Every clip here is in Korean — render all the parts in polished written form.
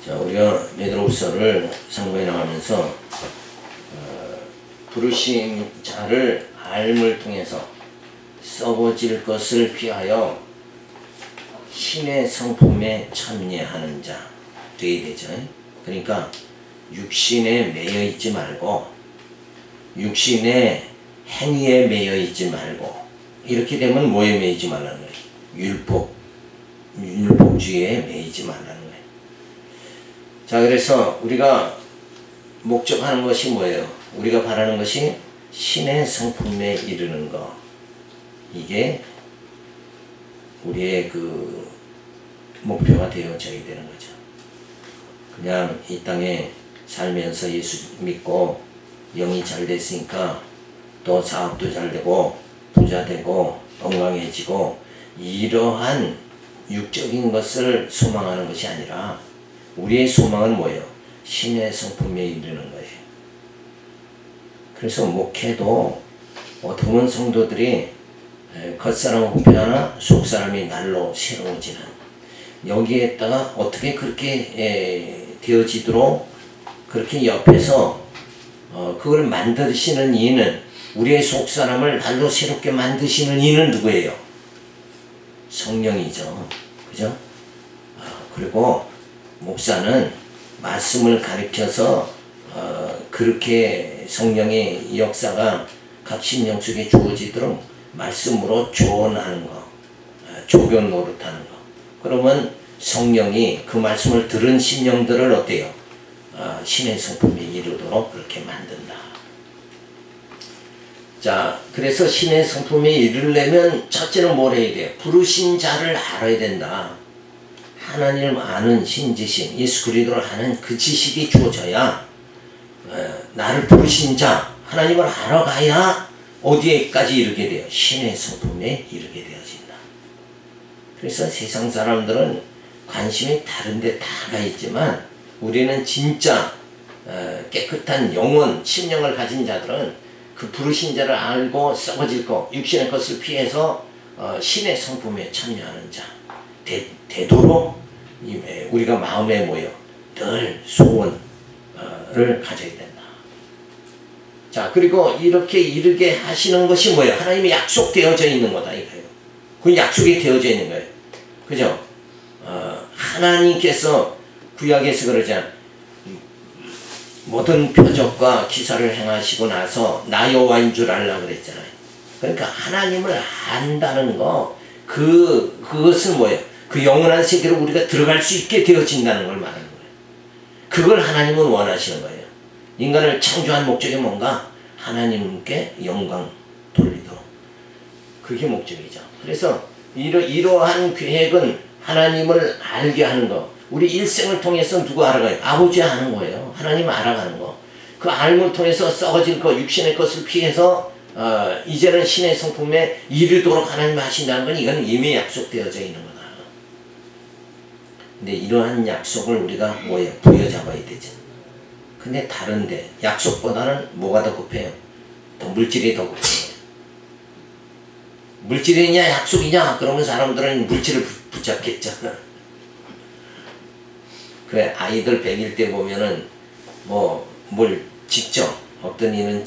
자, 우리가 베드로후서를 상고해 나가면서 부르신 자를 알을 통해서 썩어질 것을 피하여 신의 성품에 참여하는 자 되어야 되죠. 그러니까 육신에 매여 있지 말고 육신의 행위에 매여 있지 말고, 이렇게 되면 뭐에 매이지 말라는 거예요? 율법주의에 매이지 말라는 거예요. 자, 그래서 우리가 목적하는 것이 뭐예요? 우리가 바라는 것이 신의 성품에 이르는 것. 이게 우리의 그 목표가 되어져야 되는 거죠. 그냥 이 땅에 살면서 예수 믿고 영이 잘 됐으니까 또 사업도 잘 되고 부자 되고 건강해지고 이러한 육적인 것을 소망하는 것이 아니라 우리의 소망은 뭐예요? 신의 성품에 이르는 거예요. 그래서 목회도 어떤 성도들이 겉사람은 후패하나 속사람이 날로 새로워지는, 여기에다가 어떻게 그렇게 되어지도록 그렇게 옆에서 그걸 만드시는 이는, 우리의 속사람을 날로 새롭게 만드시는 이는 누구예요? 성령이죠. 그죠? 그리고 목사는 말씀을 가르쳐서 그렇게 성령의 역사가 각 심령 속에 주어지도록 말씀으로 조언하는 거, 조변 노릇하는 거. 그러면 성령이 그 말씀을 들은 심령들을 어때요? 신의 성품에 이르도록 그렇게 만든다. 자, 그래서 신의 성품에 이르려면 첫째는 뭘 해야 돼요? 부르신 자를 알아야 된다. 하나님을 아는 신지신, 예수 그리스도를 아는 그 지식이 주어져야 나를 부르신 자, 하나님을 알아가야 어디에까지 이르게 돼요? 신의 성품에 이르게 되어진다. 그래서 세상 사람들은 관심이 다른 데 다 가 있지만 우리는 진짜 깨끗한 영혼, 심령을 가진 자들은 그 부르신 자를 알고 썩어질 것, 육신의 것을 피해서 신의 성품에 참여하는 자 되도록 우리가 마음에 모여 늘 소원을 가져야 된다. 자, 그리고 이렇게 이르게 하시는 것이 뭐예요? 하나님이 약속되어져 있는 거다 이거예요. 그 약속이 되어져 있는 거예요. 그죠? 하나님께서 구약에서 그러잖아요. 모든 표적과 기사를 행하시고 나서 나 여호와인 줄 알라 그랬잖아요. 그러니까 하나님을 안다는 거, 그것은 뭐예요? 그 영원한 세계로 우리가 들어갈 수 있게 되어진다는 걸 말하는 거예요. 그걸 하나님은 원하시는 거예요. 인간을 창조한 목적이 뭔가? 하나님께 영광 돌리도록. 그게 목적이죠. 그래서 이러한 계획은 하나님을 알게 하는 거. 우리 일생을 통해서 누구 알아가요? 아버지 아는 거예요. 하나님 알아가는 거. 그 알을 통해서 썩어질 것, 육신의 것을 피해서 이제는 신의 성품에 이르도록 하나님 하신다는 건 이건 이미 약속되어져 있는 거다. 근데 이러한 약속을 우리가 뭐예요? 부여잡아야 되죠. 근데 다른데 약속보다는 뭐가 더 급해요? 더 물질이 더 급해요. 물질이냐 약속이냐? 그러면 사람들은 물질을 붙잡겠죠. 그래, 아이들 100일 때 보면은 뭘 직접 어떤 이는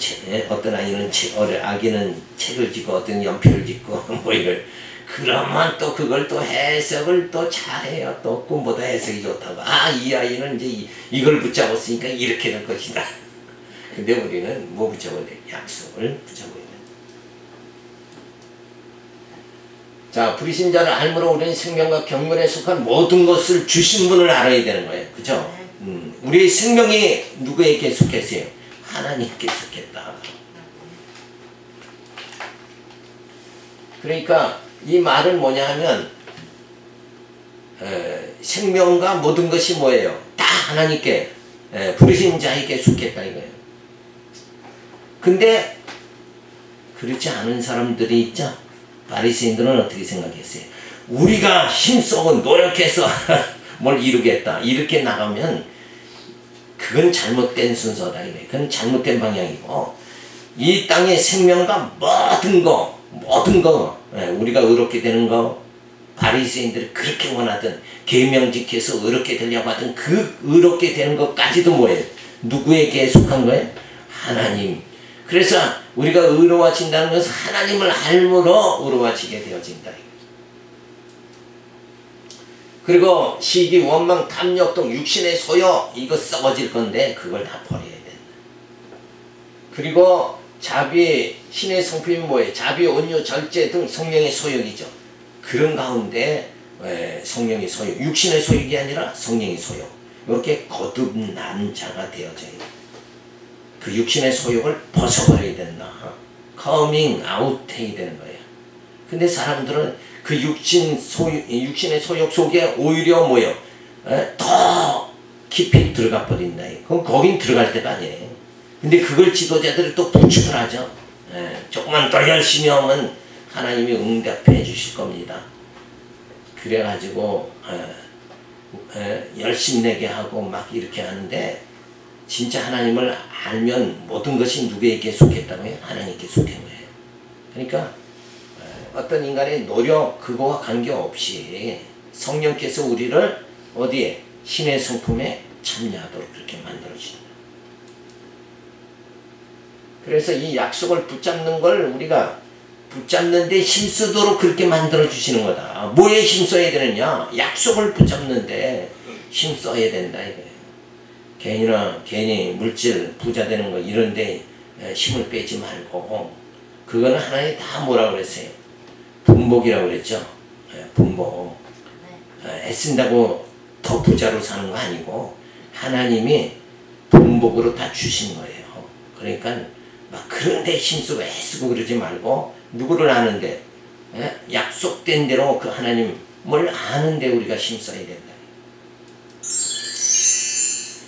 어떤 아이는 아기는 책을 짓고 어떤 연필을 짓고 뭐 이걸, 그러면 또 그걸 또 해석을 또 잘해요. 또 꿈보다 해석이 좋다고. 이 아이는 이제 이걸 붙잡았으니까 이렇게 될 것이다. 근데 우리는 뭐 붙잡아야 돼? 약속을 붙잡아야 돼. 자, 부르신 자를 알므로 우리는 생명과 경건에 속한 모든 것을 주신 분을 알아야 되는 거예요. 그죠? 우리의 생명이 누구에게 속했어요? 하나님께 속했다. 그러니까 이 말은 뭐냐 하면 생명과 모든 것이 뭐예요? 다 하나님께 부르신 자에게 속했다 이거예요. 근데 그렇지 않은 사람들이 있죠? 바리새인들은 어떻게 생각했어요? 우리가 힘쓰고 노력해서 뭘 이루겠다 이렇게 나가면 그건 잘못된 순서다 이거예요. 그건 잘못된 방향이고, 이 땅의 생명과 모든 거 우리가 의롭게 되는 거, 바리새인들이 그렇게 원하던 계명 지켜서 의롭게 되려고 하던 그 의롭게 되는 것까지도 뭐예요? 누구에게 속한 거예요? 하나님. 그래서 우리가 의로워진다는 것은 하나님을 알므로 의로워지게 되어진다. 그리고 시기, 원망, 탐욕 등 육신의 소욕 이거 썩어질 건데 그걸 다 버려야 된다. 그리고 자비, 신의 성품이 뭐예요? 자비, 온유, 절제 등 성령의 소욕이죠. 그런 가운데 성령의 소욕, 육신의 소욕이 아니라 성령의 소욕. 이렇게 거듭난 자가 되어져야 돼요. 그 육신의 소욕을 벗어버려야 된다. 커밍 아웃 해야 되는 거예요. 근데 사람들은 그 육신의 소욕 속에 오히려 뭐예요? 더 깊이 들어가 버린다. 그럼 거긴 들어갈 때가 아니에요. 근데 그걸 지도자들이 또 부축을 하죠. 조금만 더 열심히 하면 하나님이 응답해 주실 겁니다. 그래가지고 열심내게 하고 막 이렇게 하는데 진짜 하나님을 알면 모든 것이 누구에게 속했다고요? 하나님께 속한 거예요. 그러니까 어떤 인간의 노력 그거와 관계없이 성령께서 우리를 어디에? 신의 성품에 참여하도록 그렇게 만들어주십니다. 그래서 이 약속을 붙잡는 걸 우리가 붙잡는데 힘쓰도록 그렇게 만들어주시는 거다. 뭐에 힘써야 되느냐? 약속을 붙잡는데 힘써야 된다 이거예요. 괜히 물질 부자 되는 거 이런데 힘을 빼지 말고 그거는 하나님 다 뭐라고 그랬어요? 분복이라고 그랬죠. 분복. 애쓴다고 더 부자로 사는 거 아니고 하나님이 분복으로 다 주신 거예요. 그러니까 막 그런데 힘쓰고 애쓰고 그러지 말고 누구를 아는데 약속된 대로 그 하나님을 아는데 우리가 힘써야 된다.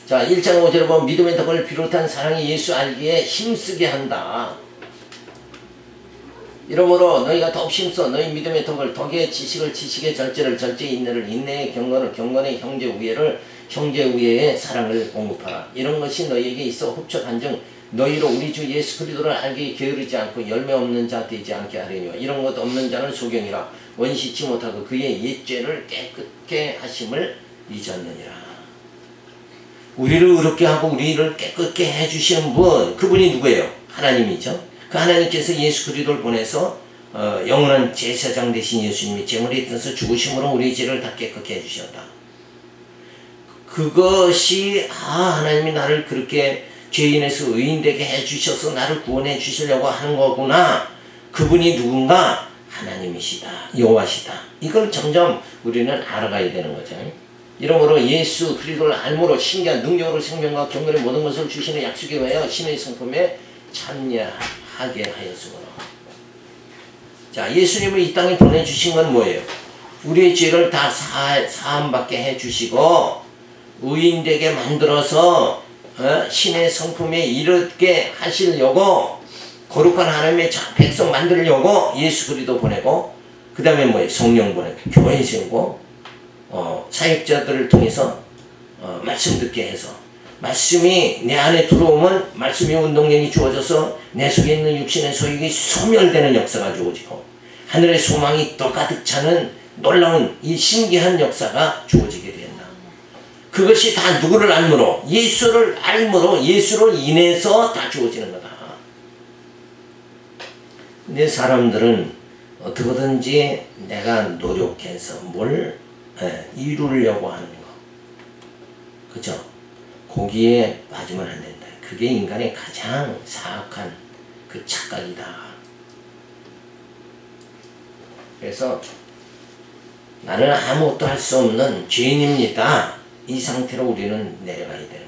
자, 1장 5절에 보면 믿음의 덕을 비롯한 사랑이 예수 알기에 힘쓰게 한다. 이러므로 너희가 더욱 힘써 너희 믿음의 덕을 덕의 지식을 지식의 절제를 절제의 인내를 인내의 경건을 경건의 형제 우애를 형제 우애의 사랑을 공급하라. 이런 것이 너희에게 있어 흡족한즉 너희로 우리 주 예수 그리스도를 알기에 게으르지 않고 열매 없는 자 되지 않게 하려니와 이런 것 없는 자는 소경이라 원시치 못하고 그의 옛죄를 깨끗게 하심을 잊었느니라. 우리를 의롭게 하고 우리를 깨끗게 해주시는 분 그분이 누구예요? 하나님이죠. 그 하나님께서 예수 그리스도를 보내서 영원한 제사장 되신 예수님이 제물에 있어서 죽으심으로 우리의 죄를 다 깨끗게 해주셨다. 그것이 하나님이 나를 그렇게 죄인에서 의인되게 해주셔서 나를 구원해 주시려고 하는 거구나. 그분이 누군가? 하나님이시다. 여호와시다. 이걸 점점 우리는 알아가야 되는 거죠. 이러므로 예수 그리스도를 알므로 신기한 능력으로 생명과 경건의 모든 것을 주시는 약속에 의하여 신의 성품에 참여하게 하였으므로. 자, 예수님을 이 땅에 보내주신 건 뭐예요? 우리의 죄를 다 사함받게 해주시고 의인되게 만들어서 신의 성품에 이르게 하시려고 거룩한 하나님의 백성 만들려고 예수 그리스도 보내고 그 다음에 뭐예요? 성령 보내고 교회 세우고 사역자들을 통해서 말씀 듣게 해서 말씀이 내 안에 들어오면 말씀의 운동력이 주어져서 내 속에 있는 육신의 소욕이 소멸되는 역사가 주어지고 하늘의 소망이 또 가득 차는 놀라운 이 신기한 역사가 주어지게 된다. 그것이 다 누구를 알므로? 예수를 알므로 예수를 인해서 다 주어지는 거다. 근데 사람들은 어떻게든지 내가 노력해서 뭘 이루려고 하는 거. 그죠? 거기에 빠지면 안 된다. 그게 인간의 가장 사악한 그 착각이다. 그래서 나는 아무것도 할 수 없는 죄인입니다. 이 상태로 우리는 내려가야 되는 거예요.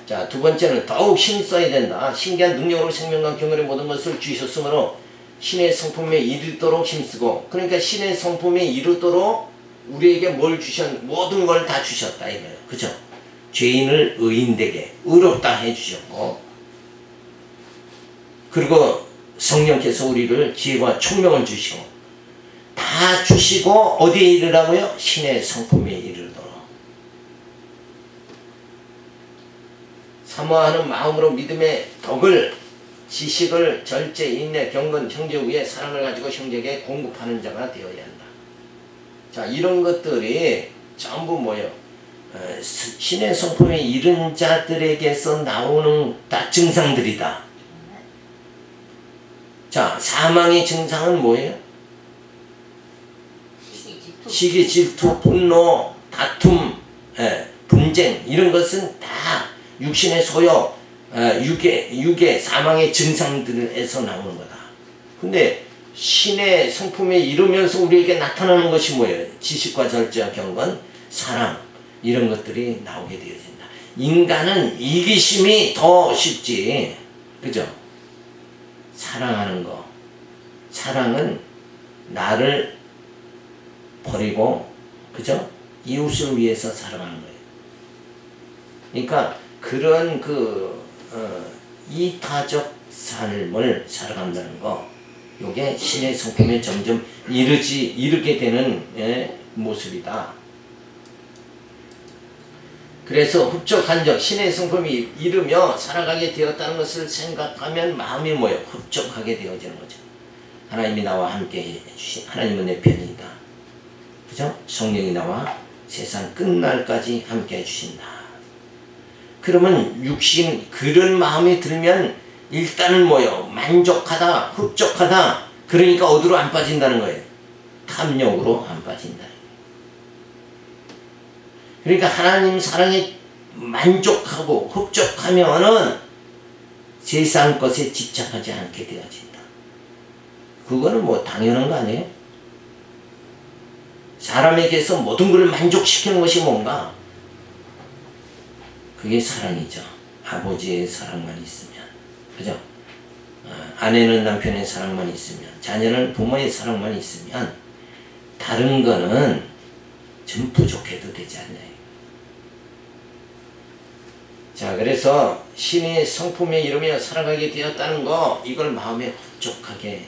자, 두 번째는 더욱 힘써야 된다. 신기한 능력으로 생명과 경건의 모든 것을 주셨으므로 신의 성품에 이르도록 힘쓰고, 그러니까 신의 성품에 이르도록 우리에게 뭘 모든 걸 다 주셨다 이거예요. 그죠? 죄인을 의인되게 의롭다 해주셨고, 그리고 성령께서 우리를 지혜와 총명을 주시고 다 주시고 어디에 이르라고요? 신의 성품에 이르도록. 사모하는 마음으로 믿음의 덕을 지식을 절제, 인내, 경건, 형제 위에 사랑을 가지고 형제에게 공급하는 자가 되어야 한다. 자, 이런 것들이 전부 뭐예요? 신의 성품에 이른 자들에게서 나오는 다 증상들이다. 자, 사망의 증상은 뭐예요? 시기, 질투, 분노, 다툼, 분쟁, 이런 것은 다 육신의 소욕, 육의 사망의 증상들에서 나오는 거다. 근데 신의 성품에 이르면서 우리에게 나타나는 것이 뭐예요? 지식과 절제와 경건, 사랑, 이런 것들이 나오게 되어진다. 인간은 이기심이 더 쉽지. 그죠? 사랑하는 거. 사랑은 나를 버리고, 그죠? 이웃을 위해서 사랑하는 거예요. 그러니까 그런 이타적 삶을 살아간다는 거, 요게 신의 성품에 점점 이르게 되는 모습이다. 그래서 흡족한 적, 신의 성품이 이르며 살아가게 되었다는 것을 생각하면 마음이 뭐예요? 흡족하게 되어지는 거죠. 하나님이 나와 함께 해주신, 하나님은 내 편이다. 그죠? 성령이 나와 세상 끝날까지 함께 해주신다. 그러면 육신, 그런 마음이 들면 일단은 뭐예요? 만족하다, 흡족하다. 그러니까 어디로 안 빠진다는 거예요? 탐욕으로 안 빠진다. 그러니까 하나님 사랑에 만족하고 흡족하면은 세상 것에 집착하지 않게 되어진다. 그거는 뭐 당연한 거 아니에요? 사람에게서 모든 걸 만족시키는 것이 뭔가? 그게 사랑이죠. 아버지의 사랑만 있으면. 그죠? 아내는 남편의 사랑만 있으면, 자녀는 부모의 사랑만 있으면, 다른 거는 좀 부족해도 되지 않나요? 자, 그래서 신의 성품에 이르며 살아가게 되었다는 거, 이걸 마음에 흡족하게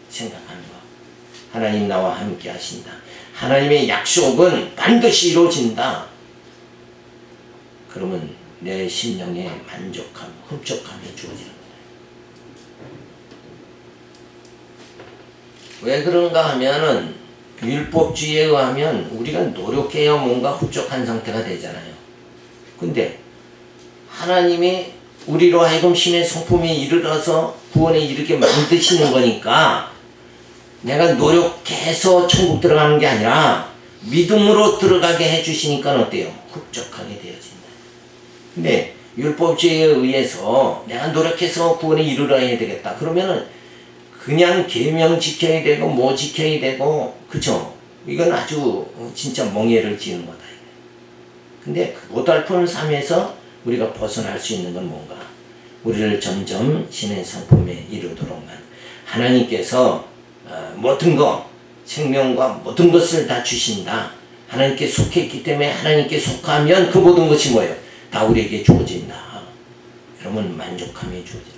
생각하는 거. 하나님 나와 함께 하신다. 하나님의 약속은 반드시 이루어진다. 그러면 내 심령에 만족함, 흡족함이 주어지는 거예요. 왜 그런가 하면은 율법주의에 의하면 우리가 노력해야 뭔가 흡족한 상태가 되잖아요. 근데 하나님이 우리로 하여금 신의 성품에 이르러서 구원에 이르게 만드시는 거니까 내가 노력해서 천국 들어가는 게 아니라 믿음으로 들어가게 해주시니까 어때요? 흡족하게 되어진다. 근데 율법주의에 의해서 내가 노력해서 구원에 이르러야 되겠다. 그러면은 그냥 계명 지켜야 되고 뭐 지켜야 되고, 그쵸? 이건 아주 진짜 멍해를 지은 거다. 근데 그 고달픈 삶에서 우리가 벗어날 수 있는 건 뭔가? 우리를 점점 신의 성품에 이르도록만 하나님께서 모든 것, 생명과 모든 것을 다 주신다. 하나님께 속해 있기 때문에 하나님께 속하면 그 모든 것이 뭐예요? 다 우리에게 주어진다. 그러면 만족함이 주어진다.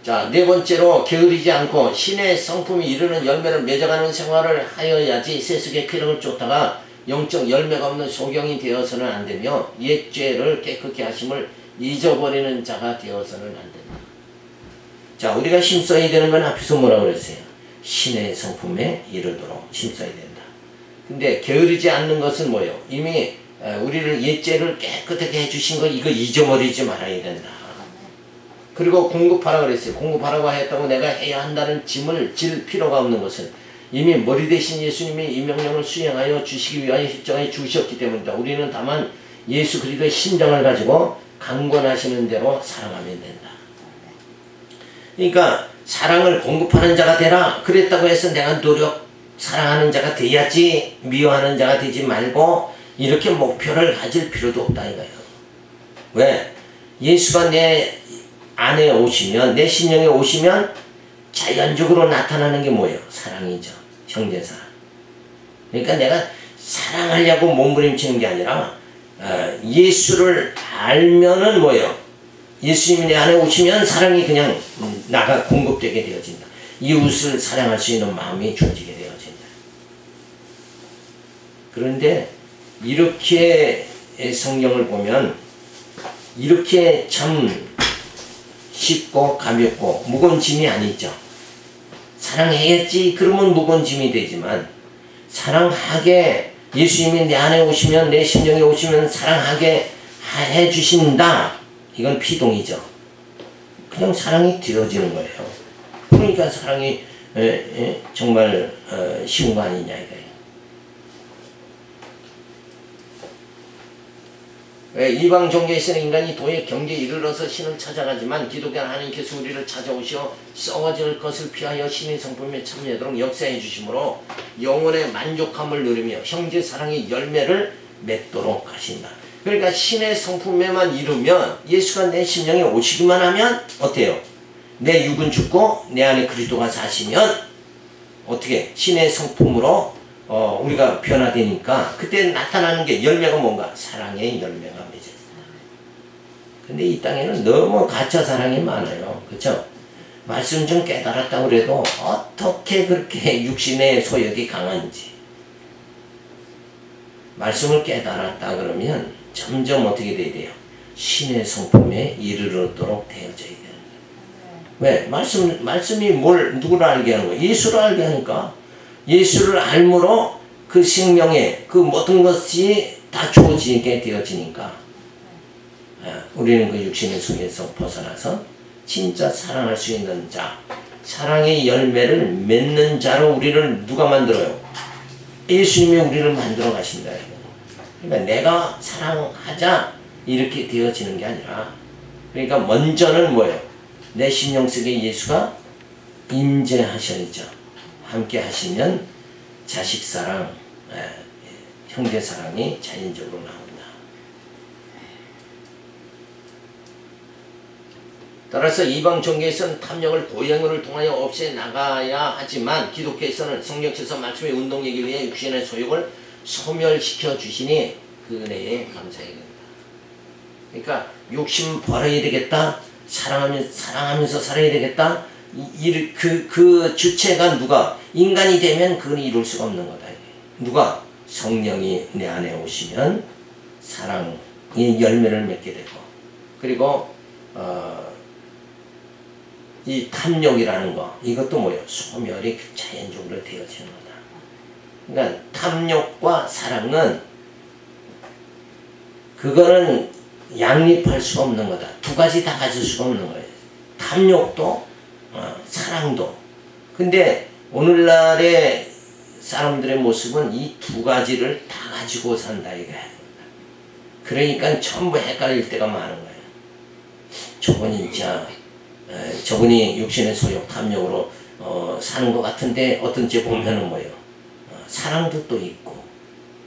자, 네 번째로 게으르지 않고 신의 성품이 이르는 열매를 맺어가는 생활을 하여야지 세속의 쾌락을 쫓다가 영적 열매가 없는 소경이 되어서는 안 되며 옛 죄를 깨끗게 하심을 잊어버리는 자가 되어서는 안 된다. 자, 우리가 힘써야 되는 건 앞에서 뭐라고 그랬어요? 신의 성품에 이르도록 힘써야 된다. 근데 게으르지 않는 것은 뭐예요? 이미 우리를 옛 죄를 깨끗하게 해주신 거 이거 잊어버리지 말아야 된다. 그리고 공급하라고 그랬어요. 공급하라고 하였다고 내가 해야 한다는 짐을 질 필요가 없는 것은 이미 머리 대신 예수님이 이 명령을 수행하여 주시기 위하여 십자가에 주셨기 때문이다. 우리는 다만 예수 그리스도의 심정을 가지고 강권하시는 대로 사랑하면 된다. 그러니까 사랑을 공급하는 자가 되라. 그랬다고 해서 내가 사랑하는 자가 돼야지, 미워하는 자가 되지 말고 이렇게 목표를 가질 필요도 없다 이거예요. 왜? 예수가 내 안에 오시면, 내 심령에 오시면 자연적으로 나타나는 게 뭐예요? 사랑이죠. 형제사랑. 그러니까 내가 사랑하려고 몸부림치는 게 아니라 예수를 알면은 뭐예요? 예수님이 내 안에 오시면 사랑이 그냥 나가 공급되게 되어진다. 이웃을 사랑할 수 있는 마음이 주어지게 되어진다. 그런데 이렇게 성경을 보면 이렇게 참 쉽고 가볍고 무거운 짐이 아니죠. 사랑해야지 그러면 무거운 짐이 되지만 사랑하게 예수님이 내 안에 오시면 내 심령에 오시면 사랑하게 해주신다. 이건 피동이죠. 그냥 사랑이 되어지는 거예요. 그러니까 사랑이 정말 쉬운 거 아니냐 이거예요. 이방 종교에서는 인간이 도의 경계에 이르러서 신을 찾아가지만 기독교는 하나님께서 우리를 찾아오시어 썩어질 것을 피하여 신의 성품에 참여하도록 역사해 주심으로 영혼의 만족함을 누리며 형제 사랑의 열매를 맺도록 하신다. 그러니까 신의 성품에만 이르면 예수가 내 심령에 오시기만 하면 어때요? 내 육은 죽고 내 안에 그리스도가 사시면 어떻게 신의 성품으로 우리가 변화되니까 그때 나타나는 게 열매가 뭔가? 사랑의 열매가 맺어요. 근데 이 땅에는 너무 가짜 사랑이 많아요. 그렇죠? 말씀 좀 깨달았다고 그래도 어떻게 그렇게 육신의 소욕이 강한지 말씀을 깨달았다 그러면 점점 어떻게 돼야 돼요? 신의 성품에 이르도록 되어져야 되는 거예요. 왜? 말씀이 누구를 알게 하는 거예요? 예수를 알게 하니까 예수를 알므로 그 생명에 그 모든 것이 다 주어지게 되어지니까 우리는 그 육신의 속에서 벗어나서 진짜 사랑할 수 있는 자, 사랑의 열매를 맺는 자로 우리를 누가 만들어요? 예수님이 우리를 만들어 가신다. 그러니까 내가 사랑하자 이렇게 되어지는 게 아니라 그러니까 먼저는 뭐예요? 내 심령 속에 예수가 임재하셔야죠. 함께 하시면 자식 사랑, 형제 사랑이 자연적으로 나온다. 따라서 이방 종교에서는 탐욕을 고행을 통하여 없애 나가야 하지만 기독교에서는 성령께서 말씀의 운동이기 위해 육신의 소욕을 소멸시켜 주시니 그 은혜에 감사해야 된다. 그러니까 욕심 버려야 되겠다. 사랑하면서 살아야 되겠다. 그 주체가 누가? 인간이 되면 그건 이룰 수가 없는 거다. 누가? 성령이 내 안에 오시면 사랑의 열매를 맺게 되고 그리고 이 탐욕이라는 거 이것도 뭐예요? 소멸이 자연적으로 되어지는 거다. 그러니까 탐욕과 사랑은 그거는 양립할 수가 없는 거다. 두 가지 다 가질 수가 없는 거예요. 탐욕도 사랑도. 근데 오늘날의 사람들의 모습은 이 두 가지를 다 가지고 산다 이거야. 그러니까 전부 헷갈릴 때가 많은 거예요. 저분이 육신의 소욕 탐욕으로 사는 것 같은데 어떤지 보면은 뭐예요? 사랑도 또 있고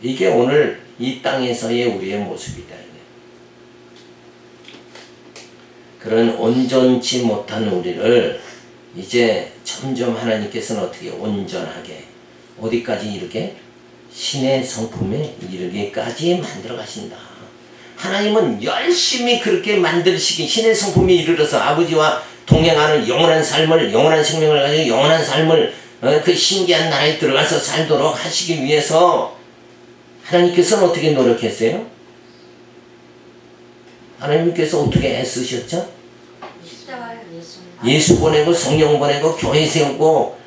이게 오늘 이 땅에서의 우리의 모습이다. 그런 온전치 못한 우리를 이제 점점 하나님께서는 어떻게 온전하게 어디까지 이르게? 신의 성품에 이르기까지 만들어 가신다. 하나님은 열심히 그렇게 만드시기 신의 성품에 이르러서 아버지와 동행하는 영원한 삶을 영원한 생명을 가지고 영원한 삶을 그 신기한 나라에 들어가서 살도록 하시기 위해서 하나님께서는 어떻게 노력했어요? 하나님께서 어떻게 애쓰셨죠? 예수 보내고 성령 보내고 교회 세우고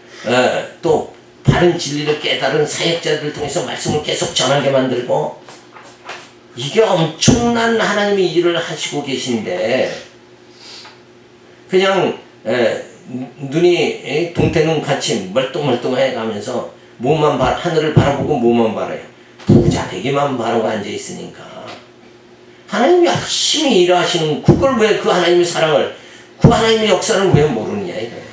또 바른 진리를 깨달은 사역자들을 통해서 말씀을 계속 전하게 만들고 이게 엄청난 하나님의 일을 하시고 계신데 그냥 눈이 동태눈같이 멀뚱멀뚱해 가면서 하늘을 바라보고 뭐만 바라요? 부자 되기만 바라고 앉아있으니까 하나님이 열심히 일하시는 그걸 왜 그 하나님의 사랑을 그 하나님의 역사를 왜 모르느냐 이거예요.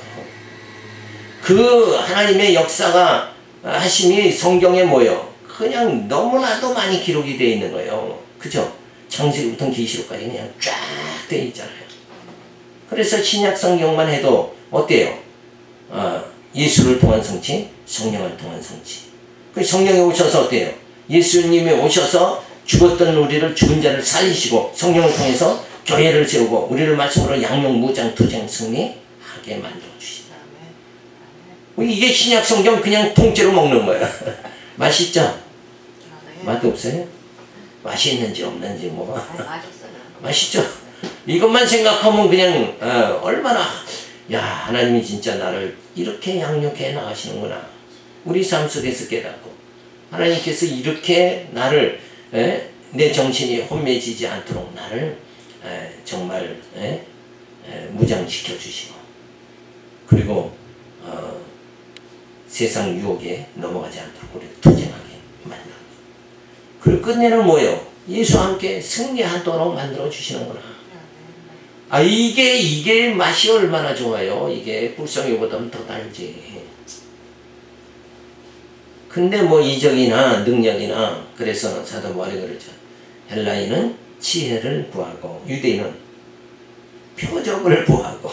그 하나님의 역사가 하심이 성경에 뭐예요? 그냥 너무나도 많이 기록이 되어 있는 거예요. 그죠? 창세기부터 계시록까지 그냥 쫙 되어 있잖아요. 그래서 신약 성경만 해도 어때요? 예수를 통한 성취, 성령을 통한 성취. 그 성령이 오셔서 어때요? 예수님이 오셔서 죽었던 우리를 죽은 자를 살리시고 성령을 통해서 교회를 세우고 우리를 말씀으로 양용 무장 투쟁 승리하게 만들어 주신다. 이게 신약 성경 그냥 통째로 먹는 거예요. 맛있죠? 맛 없어요? 맛이 있는지 없는지 뭐. 맛있어요. 맛있죠? 이것만 생각하면 그냥 얼마나 야 하나님이 진짜 나를 이렇게 양육해 나가시는구나. 우리 삶 속에서 깨닫고 하나님께서 이렇게 나를 내 정신이 혼미해지지 않도록 나를 정말 무장시켜 주시고 그리고 세상 유혹에 넘어가지 않도록 우리를 투쟁하게 만들고 그리고 끝내는 뭐예요? 예수와 함께 승리하도록 만들어 주시는구나. 아 이게 맛이 얼마나 좋아요. 이게 꿀송이보다는 더 달지. 근데 뭐 이적이나 능력이나 그래서 사도 바울이 그러죠. 헬라인은 지혜를 구하고 유대인은 표적을 구하고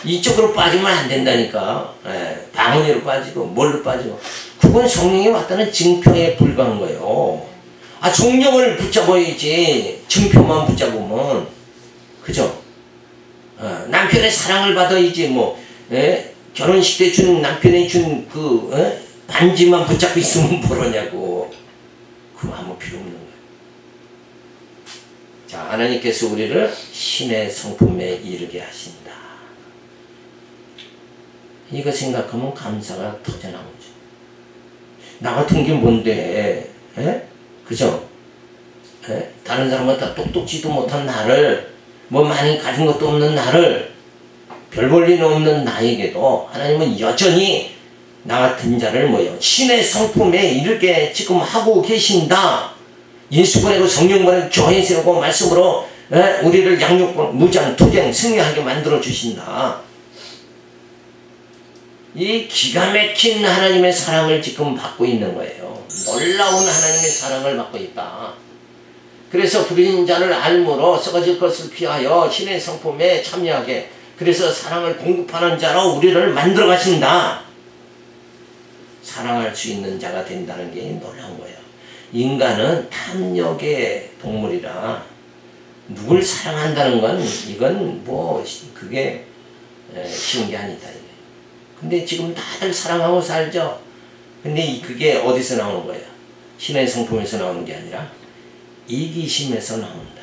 이쪽으로 빠지면 안 된다니까. 방언으로 빠지고 뭘로 빠지고 그건 성령이 왔다는 증표에 불과한 거예요. 아 성령을 붙잡아야지 증표만 붙잡으면 그죠? 남편의 사랑을 받아야지 뭐 결혼식 때 준 남편이 준 그 반지만 붙잡고 있으면 뭐러냐고. 그거 아무 필요 없는 거예요. 자 하나님께서 우리를 신의 성품에 이르게 하신다. 이거 생각하면 감사가 터져나오죠. 나 같은 게 뭔데 그죠? 다른 사람보다 똑똑지도 못한 나를 뭐 많이 가진 것도 없는 나를 별 볼 일 없는 나에게도 하나님은 여전히 나 같은 자를 뭐요? 신의 성품에 이르게 지금 하고 계신다. 예수 보내고 성령 보내고 교회 세우고 말씀으로 우리를 양육 무장 투쟁 승리하게 만들어 주신다. 이 기가 막힌 하나님의 사랑을 지금 받고 있는 거예요. 놀라운 하나님의 사랑을 받고 있다. 그래서 부르신 자를 알므로 썩어질 것을 피하여 신의 성품에 참여하게 그래서 사랑을 공급하는 자로 우리를 만들어 가신다. 사랑할 수 있는 자가 된다는 게 놀라운 거예요. 인간은 탐욕의 동물이라 누굴 사랑한다는 건 이건 뭐 그게 쉬운 게 아니다. 근데 지금 다들 사랑하고 살죠. 근데 그게 어디서 나오는 거예요? 신의 성품에서 나오는 게 아니라 이기심에서 나온다.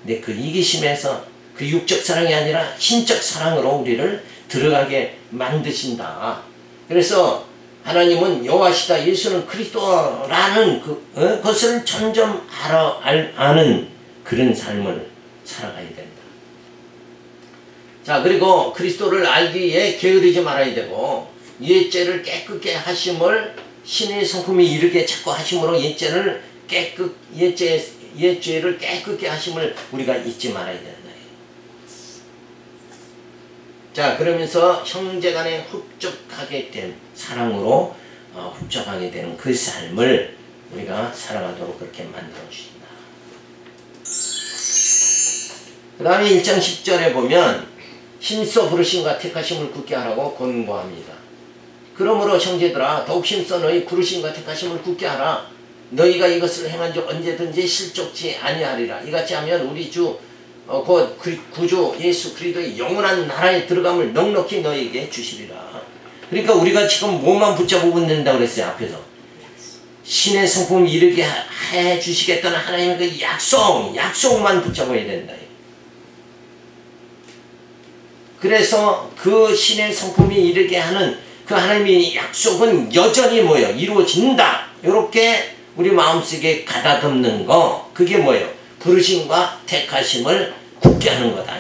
근데 그 이기심에서 그 육적 사랑이 아니라 신적 사랑으로 우리를 들어가게 만드신다. 그래서 하나님은 여호와시다 예수는 그리스도라는 그것을 점점 아는 그런 삶을 살아가야 된다. 자 그리고 그리스도를 알기 위해 게으르지 말아야 되고 옛죄를 깨끗게 하심을 신의 성품이 이르게 자꾸 하심으로 옛죄를 옛죄를 깨끗게 하심을 우리가 잊지 말아야 된다. 자 그러면서 형제간에 흡족하게 된 사랑으로 흡족하게 되는 그 삶을 우리가 살아가도록 그렇게 만들어 주신다. 그 다음에 1장 10절에 보면 힘써 부르심과 택하심을 굳게 하라고 권고합니다. 그러므로 형제들아 더욱 힘써 너희 부르심과 택하심을 굳게 하라. 너희가 이것을 행한 즉 언제든지 실족치 아니하리라. 이같이 하면 우리 주 곧 구주 예수 그리스도의 영원한 나라에 들어감을 넉넉히 너희에게 주시리라. 그러니까 우리가 지금 뭐만 붙잡으면 된다고 그랬어요. 앞에서 신의 성품 이르게 해 주시겠다는 하나님의 그 약속만 붙잡아야 된다. 그래서 그 신의 성품이 이르게 하는 그 하나님의 약속은 여전히 뭐예요? 이루어진다. 이렇게 우리 마음속에 가다듬는 거 그게 뭐예요? 부르심과 택하심을 굳게 하는 거다.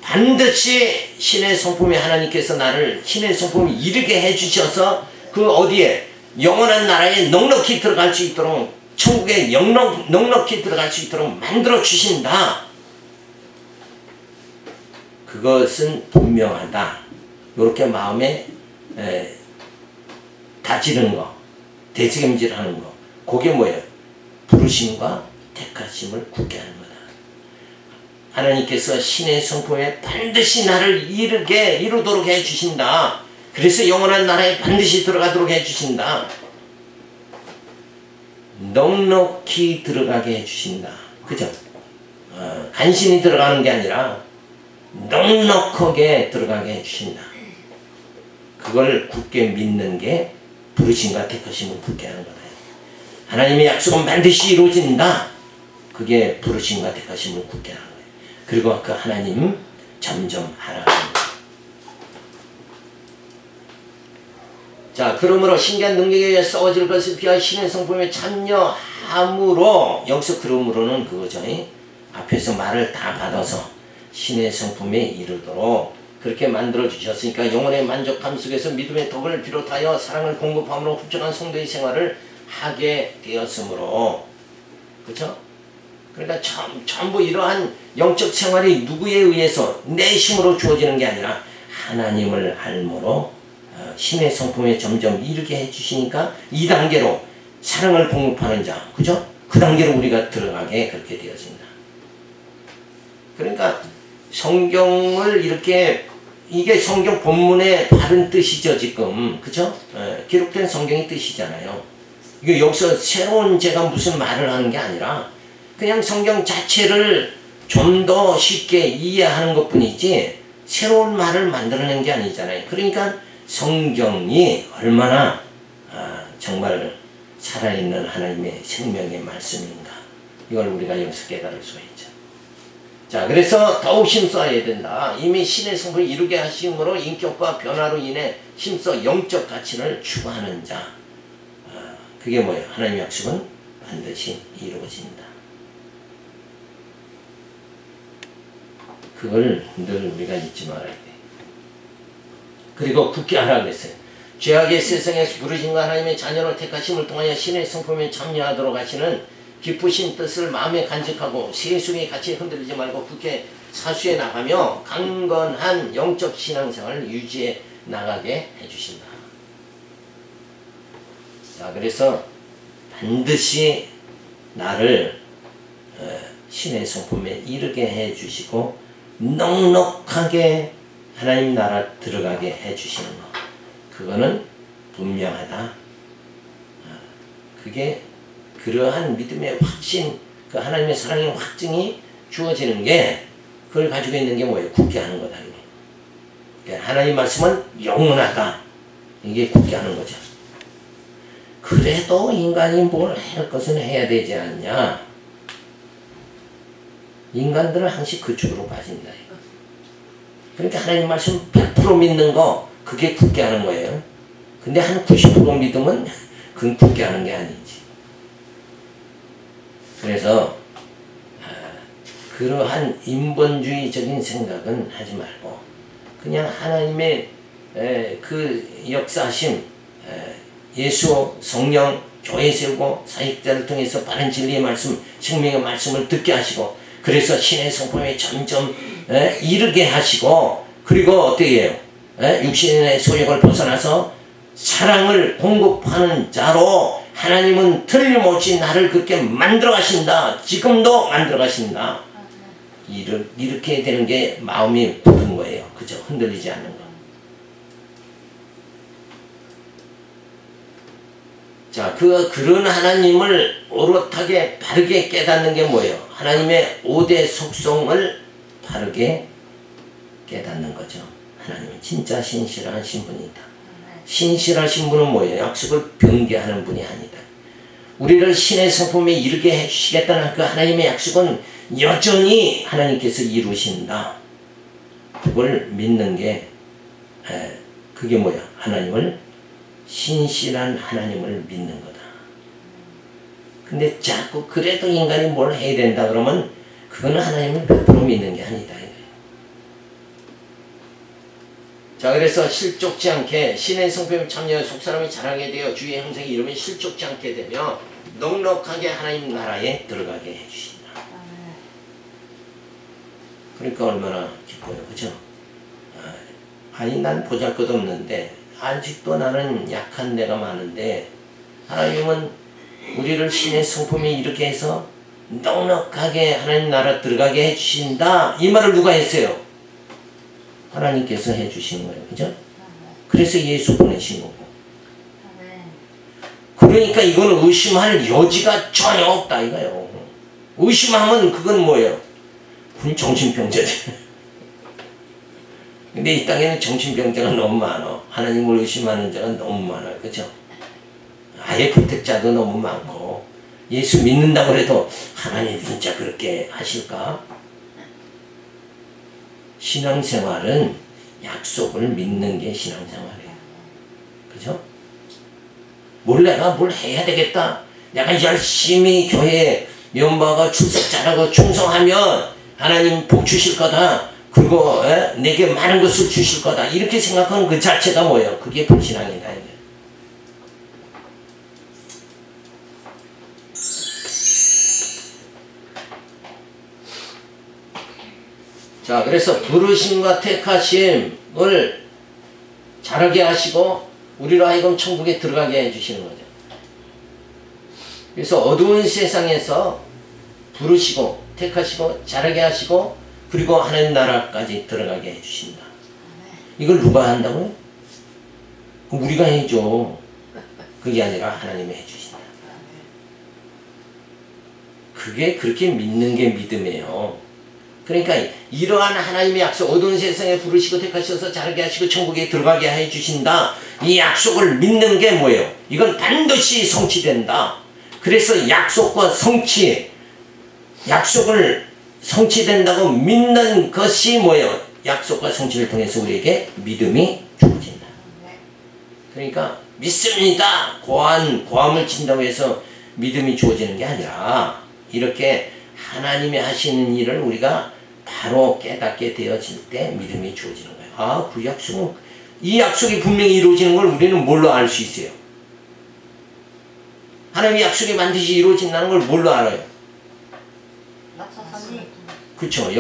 반드시 신의 성품에 하나님께서 나를 신의 성품이 이르게 해주셔서 그 어디에 영원한 나라에 넉넉히 들어갈 수 있도록 천국에 넉넉히 들어갈 수 있도록 만들어 주신다. 그것은 분명하다. 이렇게 마음에 다지는 거, 되새김질하는 거, 그게 뭐예요? 부르심과 택하심을 굳게 하는 거다. 하나님께서 신의 성품에 반드시 나를 이루도록 해주신다. 그래서 영원한 나라에 반드시 들어가도록 해주신다. 넉넉히 들어가게 해주신다. 그죠? 간신히 들어가는 게 아니라 넉넉하게 들어가게 해주신다. 그걸 굳게 믿는 게 부르심과 택하심을 굳게 하는 거다. 하나님의 약속은 반드시 이루어진다. 그게 부르심과 택하심을 굳게 하는 거예요. 그리고 그 하나님 점점 하락합니다. 자, 그러므로 신기한 능력에 의해 싸워질 것을 피하여 신의 성품에 참여함으로, 여기서 그러므로는 그거죠. 앞에서 말을 다 받아서 신의 성품에 이르도록 그렇게 만들어 주셨으니까 영혼의 만족함 속에서 믿음의 덕을 비롯하여 사랑을 공급함으로 훌륭한 성도의 생활을 하게 되었으므로, 그렇죠? 그러니까 전부 이러한 영적 생활이 누구에 의해서 내 힘으로 주어지는 게 아니라 하나님을 알므로 신의 성품에 점점 이르게 해주시니까 2단계로 사랑을 공급하는 자, 그죠? 그 단계로 우리가 들어가게 그렇게 되어진다. 그러니까 성경을 이렇게, 이게 성경 본문의 바른 뜻이죠, 지금. 그죠? 기록된 성경의 뜻이잖아요. 이게 여기서 새로운 제가 무슨 말을 하는 게 아니라 그냥 성경 자체를 좀 더 쉽게 이해하는 것 뿐이지 새로운 말을 만들어낸 게 아니잖아요. 그러니까 성경이 얼마나 정말 살아있는 하나님의 생명의 말씀인가, 이걸 우리가 여기서 깨달을 수가 있죠. 자, 그래서 더욱 힘써야 된다. 이미 신의 성품을 이루게 하심으로 인격과 변화로 인해 힘써 영적 가치를 추구하는 자. 그게 뭐예요? 하나님의 약속은 반드시 이루어진다. 그걸 늘 우리가 잊지 말아야 돼. 그리고 굳게 하라 그랬어요. 죄악의 세상에서 부르심과 하나님의 자녀로 택하심을 통하여 신의 성품에 참여하도록 하시는 깊으신 뜻을 마음에 간직하고 세속의 가치에 흔들리지 말고 굳게 사수해 나가며 강건한 영적 신앙생활을 유지해 나가게 해주신다. 자, 그래서 반드시 나를 신의 성품에 이르게 해주시고 넉넉하게 하나님 나라 들어가게 해주시는 것, 그거는 분명하다. 그게 그러한 믿음의 확신, 그 하나님의 사랑의 확증이 주어지는 게, 그걸 가지고 있는 게 뭐예요? 굳게 하는 거다. 그러니까 하나님 말씀은 영원하다. 이게 굳게 하는 거죠. 그래도 인간이 뭘 할 것은 해야 되지 않냐. 인간들은 항상 그쪽으로 빠진다. 그러니까 하나님 말씀 100% 믿는 거, 그게 굳게 하는 거예요. 근데 한 90% 믿으면 그건 굳게 하는 게 아니지. 그래서 그러한 인본주의적인 생각은 하지 말고 그냥 하나님의 그 역사하심, 예수, 성령, 교회 세우고 사역자를 통해서 바른 진리의 말씀, 생명의 말씀을 듣게 하시고, 그래서 신의 성품에 점점 이르게 하시고, 그리고 어떻게 해요? 육신의 소욕을 벗어나서 사랑을 공급하는 자로 하나님은 틀림없이 나를 그렇게 만들어 가신다. 지금도 만들어 가신다. 이렇게 되는 게 마음이 부른 거예요. 그죠? 흔들리지 않는 거. 자, 그런 하나님을 오롯하게 바르게 깨닫는 게 뭐예요? 하나님의 5대 속성을 바르게 깨닫는 거죠. 하나님은 진짜 신실하신 분이다. 신실하신 분은 뭐예요? 약속을 변개하는 분이 아니다. 우리를 신의 성품에 이르게 해주시겠다는 그 하나님의 약속은 여전히 하나님께서 이루신다. 그걸 믿는 게, 그게 뭐야? 하나님을, 신실한 하나님을 믿는 거다. 근데 자꾸 그래도 인간이 뭘 해야 된다 그러면 그거는 하나님을 100% 믿는 게 아니다. 자, 그래서 실족지 않게 신의 성품에 참여해 속사람이 자라게 되어 주의 형상의 이름에 실족지 않게 되며 넉넉하게 하나님 나라에 들어가게 해주신다. 그러니까 얼마나 기뻐요. 그죠? 아니, 난 보잘것없는데 아직도 나는 약한 데가 많은데 하나님은 우리를 신의 성품에 이렇게 해서 넉넉하게 하나님 나라 들어가게 해주신다. 이 말을 누가 했어요? 하나님께서 해주신 거예요. 그죠? 그래서 예수 보내신 거고. 그러니까 이건 의심할 여지가 전혀 없다 이거예요. 의심하면 그건 뭐예요? 그건 정신병자지. 근데 이 땅에는 정신병자가 너무 많아. 하나님을 의심하는 자가 너무 많아요. 그죠? 아예 불택자도 너무 많고, 예수 믿는다고 해도 하나님 진짜 그렇게 하실까? 신앙생활은 약속을 믿는 게 신앙생활이에요. 그죠? 내가 뭘 해야 되겠다. 내가 열심히 교회에 면박아 출석 잘하고 충성하면 하나님 복 주실 거다. 그리고 내게 많은 것을 주실 거다. 이렇게 생각하는 그 자체가 뭐예요? 그게 불신앙이다. 자, 그래서 부르심과 택하심을 잘하게 하시고 우리로 하여금 천국에 들어가게 해주시는 거죠. 그래서 어두운 세상에서 부르시고 택하시고 잘하게 하시고 그리고 하나님 나라까지 들어가게 해주신다. 이걸 누가 한다고요? 우리가 해줘. 그게 아니라 하나님이 해주신다. 그게 그렇게 믿는 게 믿음이에요. 그러니까 이러한 하나님의 약속, 어두운 세상에 부르시고 택하셔서 잘하게 하시고 천국에 들어가게 해주신다. 이 약속을 믿는 게 뭐예요? 이건 반드시 성취된다. 그래서 약속과 성취, 약속을 성취된다고 믿는 것이 뭐예요? 약속과 성취를 통해서 우리에게 믿음이 주어진다. 그러니까 믿습니다. 고함을 친다고 해서 믿음이 주어지는 게 아니라 이렇게 하나님이 하시는 일을 우리가 바로 깨닫게 되어질 때 믿음이 주어지는 거예요. 아, 그 약속은, 이 약속이 분명히 이루어지는 걸 우리는 뭘로 알 수 있어요? 하나님의 약속이 반드시 이루어진다는 걸 뭘로 알아요? 그쵸.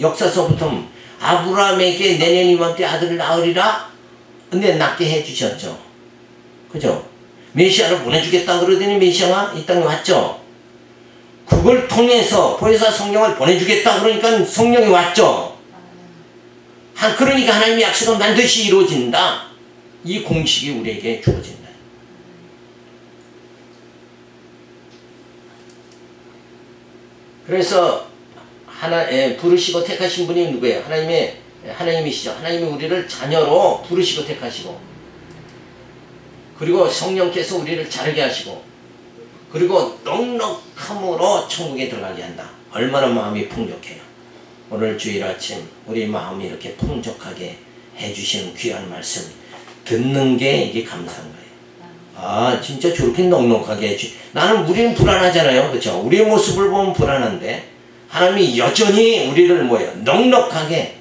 역사서부터 아브라함에게 내년 이맘때 아들을 낳으리라. 근데 낳게 해주셨죠. 그죠? 메시아를 보내주겠다 그러더니 메시아가 이 땅에 왔죠. 그걸 통해서 보혜사 성령을 보내주겠다 그러니까 성령이 왔죠. 그러니까 하나님의 약속은 반드시 이루어진다. 이 공식이 우리에게 주어진다. 그래서 부르시고 택하신 분이 누구예요? 하나님이시죠. 하나님이 우리를 자녀로 부르시고 택하시고 그리고 성령께서 우리를 자르게 하시고 그리고 넉넉함으로 천국에 들어가게 한다. 얼마나 마음이 풍족해요. 오늘 주일 아침 우리 마음이 이렇게 풍족하게 해주시는 귀한 말씀 듣는 게 이게 감사한 거예요. 아, 진짜 저렇게 넉넉하게 우리는 불안하잖아요. 그렇죠? 우리의 모습을 보면 불안한데 하나님이 여전히 우리를 넉넉하게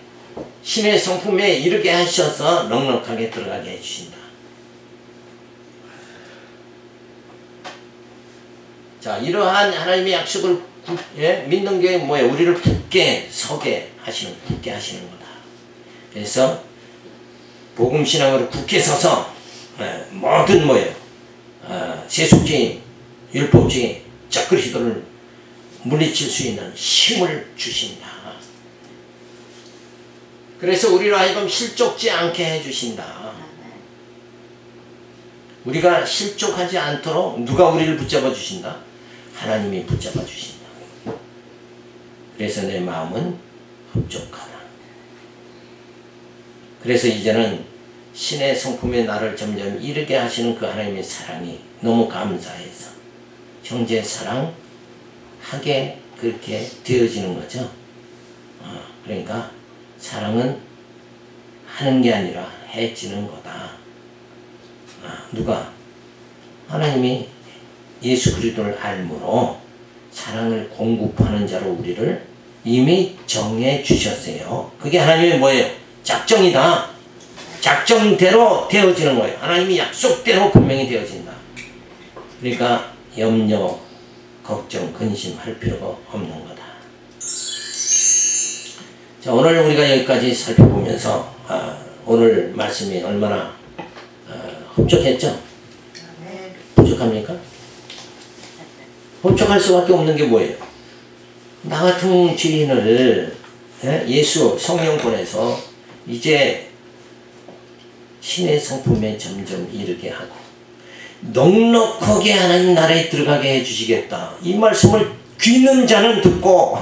신의 성품에 이르게 하셔서 넉넉하게 들어가게 해주신다. 자, 이러한 하나님의 약속을 믿는 게 뭐예요? 우리를 굳게 서게 하시는, 굳게 하시는 거다. 그래서 복음신앙으로 굳게 서서 모든 세속주의, 율법주의, 적그리스도를 물리칠 수 있는 힘을 주신다. 그래서 우리로 하여금 실족지 않게 해주신다. 우리가 실족하지 않도록 누가 우리를 붙잡아 주신다? 하나님이 붙잡아 주신다. 그래서 내 마음은 흡족하다. 그래서 이제는 신의 성품에 나를 점점 이르게 하시는 그 하나님의 사랑이 너무 감사해서 형제 사랑하게 그렇게 되어지는 거죠. 그러니까 사랑은 하는 게 아니라 해지는 거다. 누가? 하나님이 예수 그리스도를 알므로 사랑을 공급하는 자로 우리를 이미 정해 주셨어요. 그게 하나님의 뭐예요? 작정이다. 작정대로 되어지는 거예요. 하나님이 약속대로 분명히 되어진다. 그러니까 염려, 걱정, 근심할 필요가 없는 거다. 자, 오늘 우리가 여기까지 살펴보면서 오늘 말씀이 얼마나 흡족했죠? 부족합니까? 흡족할 수밖에 없는 게 뭐예요? 나 같은 죄인을 예수 성령 보내서 이제 신의 성품에 점점 이르게 하고 넉넉하게 하나님 나라에 들어가게 해주시겠다. 이 말씀을 귀 있는 자는 듣고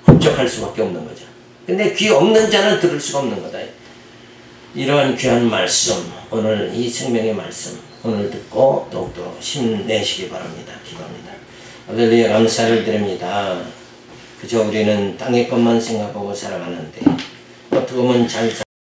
흡족할 수밖에 없는 거죠. 근데 귀 없는 자는 들을 수가 없는 거다. 이러한 귀한 말씀, 오늘 이 생명의 말씀 오늘 듣고 더욱더 힘내시기 바랍니다. 기도합니다. 할렐루야, 감사를 드립니다. 그저 우리는 땅의 것만 생각하고 살아가는데 어떻게 보면 잘